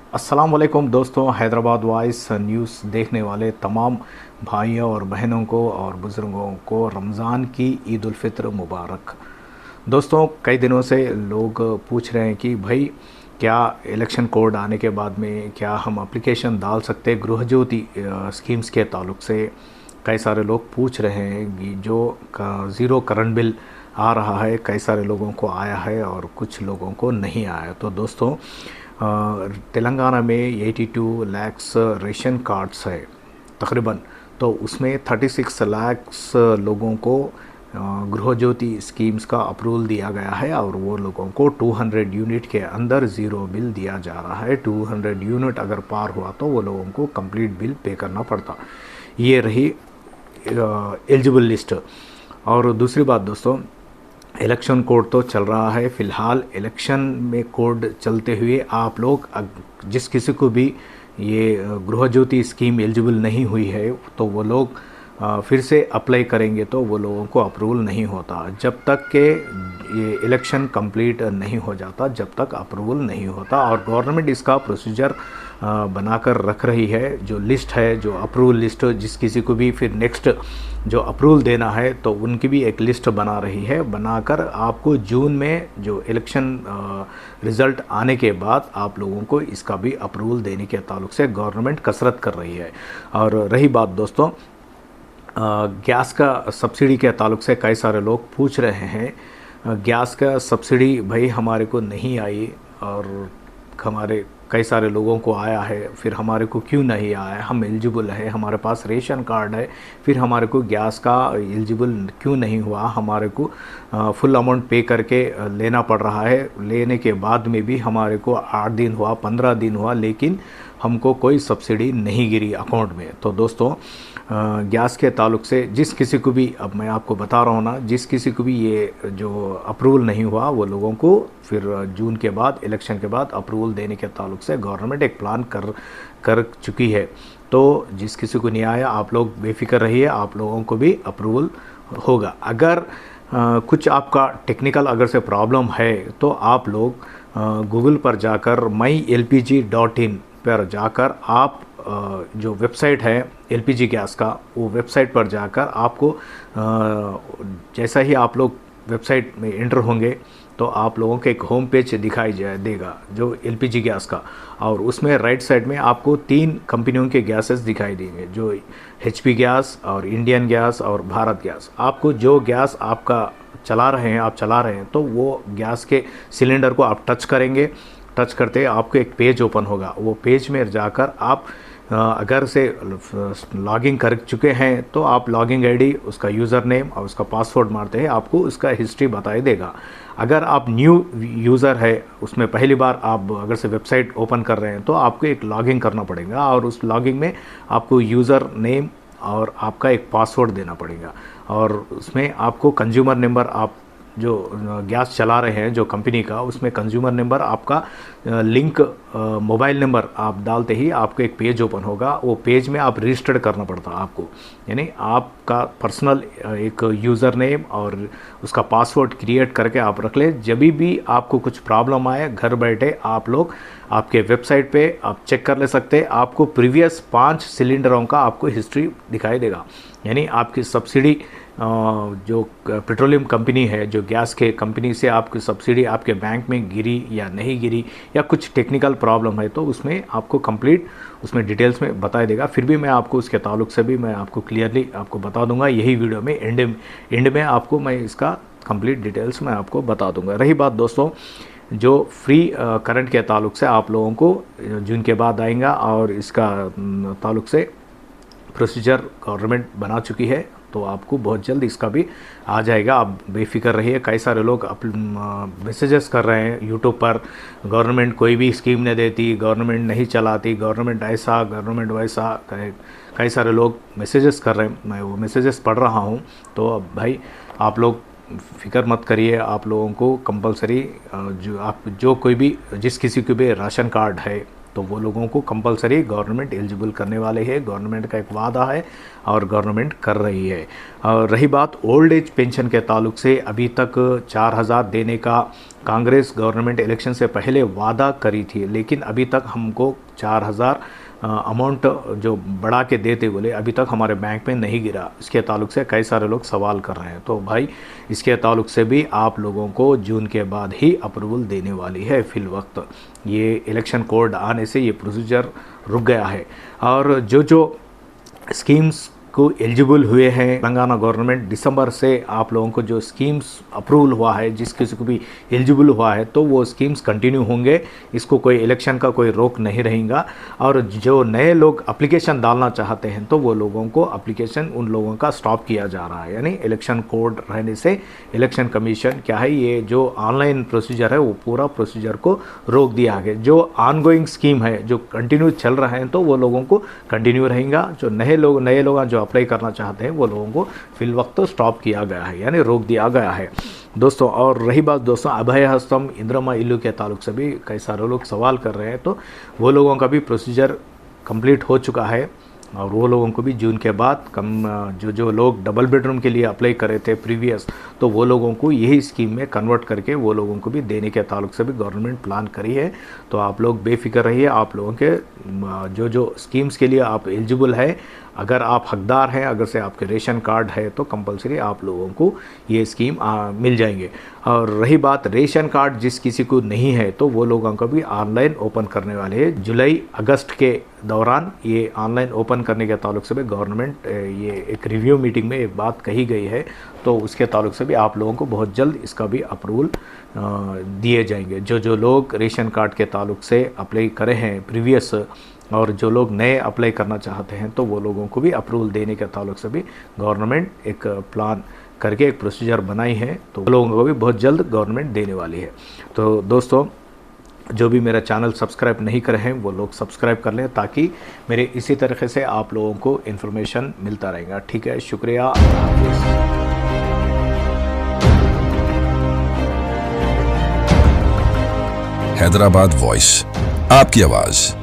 अस्सलाम वालेकुम दोस्तों, हैदराबाद वॉइस न्यूज़ देखने वाले तमाम भाइयों और बहनों को और बुज़ुर्गों को रमज़ान की ईद उल फित्र मुबारक। दोस्तों, कई दिनों से लोग पूछ रहे हैं कि भाई क्या इलेक्शन कोड आने के बाद में क्या हम एप्लीकेशन डाल सकते हैं गृह ज्योति स्कीम्स के ताल्लुक से। कई सारे लोग पूछ रहे हैं कि जो ज़ीरो करंट बिल आ रहा है, कई सारे लोगों को आया है और कुछ लोगों को नहीं आया। तो दोस्तों, तेलंगाना में 82 लाख्स रेशन कार्ड्स है तकरीबन। तो उसमें 36 लाख्स लोगों को गृह ज्योति स्कीम्स का अप्रूवल दिया गया है और वो लोगों को 200 यूनिट के अंदर ज़ीरो बिल दिया जा रहा है। 200 यूनिट अगर पार हुआ तो वो लोगों को कंप्लीट बिल पे करना पड़ता। ये रही एलिजिबल लिस्ट। और दूसरी बात दोस्तों, इलेक्शन कोड तो चल रहा है फ़िलहाल। इलेक्शन में कोड चलते हुए आप लोग जिस किसी को भी ये गृह ज्योति स्कीम एलिजिबल नहीं हुई है तो वो लोग फिर से अप्लाई करेंगे तो वो लोगों को अप्रूवल नहीं होता। जब तक के ये इलेक्शन कंप्लीट नहीं हो जाता जब तक अप्रूवल नहीं होता। और गवर्नमेंट इसका प्रोसीजर बनाकर रख रही है, जो लिस्ट है, जो अप्रूवल लिस्ट, जिस किसी को भी फिर नेक्स्ट जो अप्रूवल देना है तो उनकी भी एक लिस्ट बना रही है। बनाकर आपको जून में जो इलेक्शन रिज़ल्ट आने के बाद आप लोगों को इसका भी अप्रूवल देने के ताल्लुक से गवर्नमेंट कसरत कर रही है। और रही बात दोस्तों गैस का सब्सिडी के ताल्लुक से, कई सारे लोग पूछ रहे हैं गैस का सब्सिडी भाई हमारे को नहीं आई और हमारे कई सारे लोगों को आया है, फिर हमारे को क्यों नहीं आया। हम एलिजिबल है, हमारे पास रेशन कार्ड है, फिर हमारे को गैस का एलिजिबल क्यों नहीं हुआ। हमारे को फुल अमाउंट पे करके लेना पड़ रहा है। लेने के बाद में भी हमारे को 8 दिन हुआ, 15 दिन हुआ, लेकिन हमको कोई सब्सिडी नहीं गिरी अकाउंट में। तो दोस्तों गैस के ताल्लुक से जिस किसी को भी, अब मैं आपको बता रहा हूँ ना, जिस किसी को भी ये जो अप्रूवल नहीं हुआ वो लोगों को फिर जून के बाद, इलेक्शन के बाद अप्रूवल देने के ताल्लुक से गवर्नमेंट एक प्लान कर चुकी है। तो जिस किसी को नहीं आया आप लोग बेफिक्र रहिए, आप लोगों को भी अप्रूवल होगा। अगर कुछ आपका टेक्निकल अगर से प्रॉब्लम है तो आप लोग गूगल पर जाकर mylpg.in पर जाकर आप जो वेबसाइट है एलपीजी गैस का, वो वेबसाइट पर जाकर आपको जैसा ही आप लोग वेबसाइट में एंटर होंगे तो आप लोगों के एक होम पेज दिखाई देगा जो एलपीजी गैस का। और उसमें राइट साइड में आपको 3 कंपनियों के गैसेस दिखाई देंगे, जो एचपी गैस और इंडियन गैस और भारत गैस। आपको जो गैस आपका आप चला रहे हैं तो वो गैस के सिलेंडर को आप टच करेंगे। टच करते आपको एक पेज ओपन होगा। वो पेज में जाकर आप अगर से लॉगिन कर चुके हैं तो आप लॉगिंग आईडी, उसका यूज़र नेम और उसका पासवर्ड मारते हैं, आपको उसका हिस्ट्री बताई देगा। अगर आप न्यू यूज़र है, उसमें पहली बार आप अगर से वेबसाइट ओपन कर रहे हैं तो आपको एक लॉगिन करना पड़ेगा और उस लॉगिन में आपको यूज़र नेम और आपका एक पासवर्ड देना पड़ेगा। और उसमें आपको कंज्यूमर नंबर, आप जो गैस चला रहे हैं जो कंपनी का, उसमें कंज्यूमर नंबर, आपका लिंक मोबाइल नंबर आप डालते ही आपको एक पेज ओपन होगा। वो पेज में आप रजिस्टर्ड करना पड़ता है आपको, यानी आपका पर्सनल एक यूज़र नेम और उसका पासवर्ड क्रिएट करके आप रख ले। जब भी आपको कुछ प्रॉब्लम आए घर बैठे आप लोग आपके वेबसाइट पे आप चेक कर ले सकते हैं। आपको प्रीवियस 5 सिलेंडरों का आपको हिस्ट्री दिखाई देगा, यानी आपकी सब्सिडी जो पेट्रोलियम कंपनी है, जो गैस के कंपनी से आपकी सब्सिडी आपके बैंक में गिरी या नहीं गिरी, या कुछ टेक्निकल प्रॉब्लम है तो उसमें आपको कंप्लीट उसमें डिटेल्स में बताया देगा। फिर भी मैं आपको उसके ताल्लुक से भी मैं आपको क्लियरली आपको बता दूंगा। यही वीडियो में एंड में आपको मैं इसका कंप्लीट डिटेल्स मैं आपको बता दूंगा। रही बात दोस्तों जो फ्री करंट के ताल्लुक से, आप लोगों को जून के बाद आएगा और इसका ताल्लुक से प्रोसीजर गवर्नमेंट बना चुकी है, तो आपको बहुत जल्द इसका भी आ जाएगा। आप बेफिक्र रहिए। कई सारे लोग मैसेजेस कर रहे हैं यूट्यूब पर, गवर्नमेंट कोई भी स्कीम नहीं देती, गवर्नमेंट नहीं चलाती, गवर्नमेंट ऐसा, गवर्नमेंट वैसा, कई सारे लोग मैसेजेस कर रहे हैं। मैं वो मैसेजेस पढ़ रहा हूँ। तो अब भाई आप लोग फ़िक्र मत करिए। आप लोगों को कंपलसरी जो कोई भी, जिस किसी को भी राशन कार्ड है तो वो लोगों को कंपलसरी गवर्नमेंट एलिजिबल करने वाले है। गवर्नमेंट का एक वादा है और गवर्नमेंट कर रही है। और रही बात ओल्ड एज पेंशन के ताल्लुक से, अभी तक 4000 देने का कांग्रेस गवर्नमेंट इलेक्शन से पहले वादा करी थी, लेकिन अभी तक हमको 4000 अमाउंट जो बढ़ा के देते बोले अभी तक हमारे बैंक में नहीं गिरा। इसके ताल्लुक से कई सारे लोग सवाल कर रहे हैं। तो भाई इसके ताल्लुक से भी आप लोगों को जून के बाद ही अप्रूवल देने वाली है। फिल वक्त ये इलेक्शन कोड आने से ये प्रोसीजर रुक गया है। और जो स्कीम्स को एलिजिबल हुए हैं, तेलंगाना गवर्नमेंट दिसंबर से आप लोगों को जो स्कीम्स अप्रूवल हुआ है, जिस किसी को भी एलिजिबल हुआ है तो वो स्कीम्स कंटिन्यू होंगे। इसको कोई इलेक्शन का कोई रोक नहीं रहेगा। और जो नए लोग एप्लीकेशन डालना चाहते हैं तो वो लोगों को एप्लीकेशन उन लोगों का स्टॉप किया जा रहा है। यानी इलेक्शन कोड रहने से इलेक्शन कमीशन क्या है, ये जो ऑनलाइन प्रोसीजर है वो पूरा प्रोसीजर को रोक दिया है। जो ऑनगोइंग स्कीम है जो कंटिन्यू चल रहा है तो वो लोगों को कंटिन्यू रहेगा। जो नए लोग जो अप्लाई करना चाहते हैं वो लोगों को फिल वक्त स्टॉप किया गया है, यानी रोक दिया गया है दोस्तों। और रही बात दोस्तों अभय हस्तम इंदिरा इल्लू के ताल्लुक से भी कई सारे लोग सवाल कर रहे हैं। तो वो लोगों का भी प्रोसीजर कंप्लीट हो चुका है और वो लोगों को भी जून के बाद जो लोग डबल बेडरूम के लिए अप्लाई करे थे प्रीवियस, तो वो लोगों को यही स्कीम में कन्वर्ट करके वो लोगों को भी देने के ताल्लुक से भी गवर्नमेंट प्लान करी है। तो आप लोग बेफिक्र रहिए। आप लोगों के जो स्कीम्स के लिए आप एलिजिबल है, अगर आप हकदार हैं, अगर से आपके रेशन कार्ड है तो कंपलसरी आप लोगों को ये स्कीम मिल जाएंगे। और रही बात रेशन कार्ड जिस किसी को नहीं है तो वो लोगों को भी ऑनलाइन ओपन करने वाले हैं। जुलाई अगस्त के दौरान ये ऑनलाइन ओपन करने के ताल्लुक से भी गवर्नमेंट ये एक रिव्यू मीटिंग में एक बात कही गई है। तो उसके ताल्लुक से भी आप लोगों को बहुत जल्द इसका भी अप्रूवल दिए जाएंगे। जो लोग रेशन कार्ड के ताल्लुक से अप्लाई करे हैं प्रीवियस और जो लोग नए अप्लाई करना चाहते हैं तो वो लोगों को भी अप्रूवल देने के ताल्लुक से भी गवर्नमेंट एक प्लान करके एक प्रोसीजर बनाई है। तो वो लोगों को भी बहुत जल्द गवर्नमेंट देने वाली है। तो दोस्तों जो भी मेरा चैनल सब्सक्राइब नहीं करे हैं वो लोग सब्सक्राइब कर लें ताकि मेरे इसी तरीके से आप लोगों को इन्फॉर्मेशन मिलता रहेगा। ठीक है, शुक्रिया। हैदराबाद वॉइस, आपकी आवाज।